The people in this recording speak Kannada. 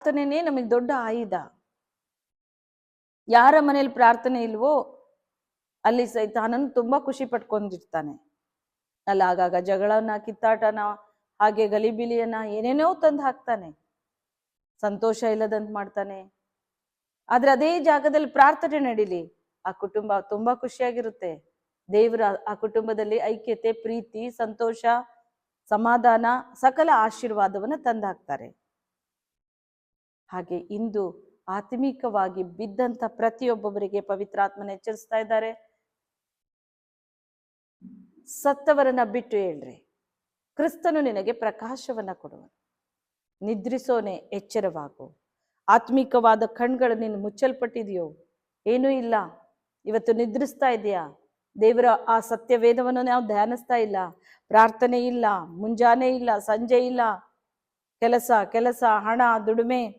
ಪ್ರಾರ್ಥನೆನೇ ನಮಗೆ ದೊಡ್ಡ ಆಯುಧ. ಯಾರ ಮನೇಲಿ ಪ್ರಾರ್ಥನೆ ಇಲ್ವೋ ಅಲ್ಲಿ ಸೈತಾನನು ತುಂಬಾ ಖುಷಿ ಪಟ್ಕೊಂಡಿರ್ತಾನೆ. ಅಲ್ಲ ಆಗಾಗ ಜಗಳನ, ಕಿತ್ತಾಟನ, ಹಾಗೆ ಗಲಿಬಿಲಿಯನ್ನ ಏನೇನೋ ತಂದು ಹಾಕ್ತಾನೆ, ಸಂತೋಷ ಇಲ್ಲದಂತ ಮಾಡ್ತಾನೆ. ಆದ್ರೆ ಅದೇ ಜಾಗದಲ್ಲಿ ಪ್ರಾರ್ಥನೆ ನಡೀಲಿ, ಆ ಕುಟುಂಬ ತುಂಬಾ ಖುಷಿಯಾಗಿರುತ್ತೆ. ದೇವರ ಆ ಕುಟುಂಬದಲ್ಲಿ ಐಕ್ಯತೆ, ಪ್ರೀತಿ, ಸಂತೋಷ, ಸಮಾಧಾನ, ಸಕಲ ಆಶೀರ್ವಾದವನ್ನ ತಂದು ಹಾಕ್ತಾರೆ. ಹಾಗೆ ಇಂದು ಆತ್ಮಿಕವಾಗಿ ಬಿದ್ದಂತ ಪ್ರತಿಯೊಬ್ಬೊಬ್ಬರಿಗೆ ಪವಿತ್ರಾತ್ಮನ ಎಚ್ಚರಿಸ್ತಾ ಇದ್ದಾರೆ. ಸತ್ತವರನ್ನ ಬಿಟ್ಟು ಹೇಳ್ರಿ, ಕ್ರಿಸ್ತನು ನಿನಗೆ ಪ್ರಕಾಶವನ್ನ ಕೊಡುವನು. ನಿದ್ರಿಸೋನೆ ಎಚ್ಚರವಾಗು. ಆತ್ಮಿಕವಾದ ಕಣ್ಗಳು ನಿನ್ನ ಮುಚ್ಚಲ್ಪಟ್ಟಿದೆಯೋ? ಏನೂ ಇಲ್ಲ, ಇವತ್ತು ನಿದ್ರಿಸ್ತಾ ಇದೆಯಾ? ದೇವರ ಆ ಸತ್ಯ ವೇದವನ್ನು ನಾವು ಧ್ಯಾನಿಸ್ತಾ ಇಲ್ಲ, ಪ್ರಾರ್ಥನೆ ಇಲ್ಲ, ಮುಂಜಾನೆ ಇಲ್ಲ, ಸಂಜೆ ಇಲ್ಲ, ಕೆಲಸ, ಹಣ, ದುಡಿಮೆ,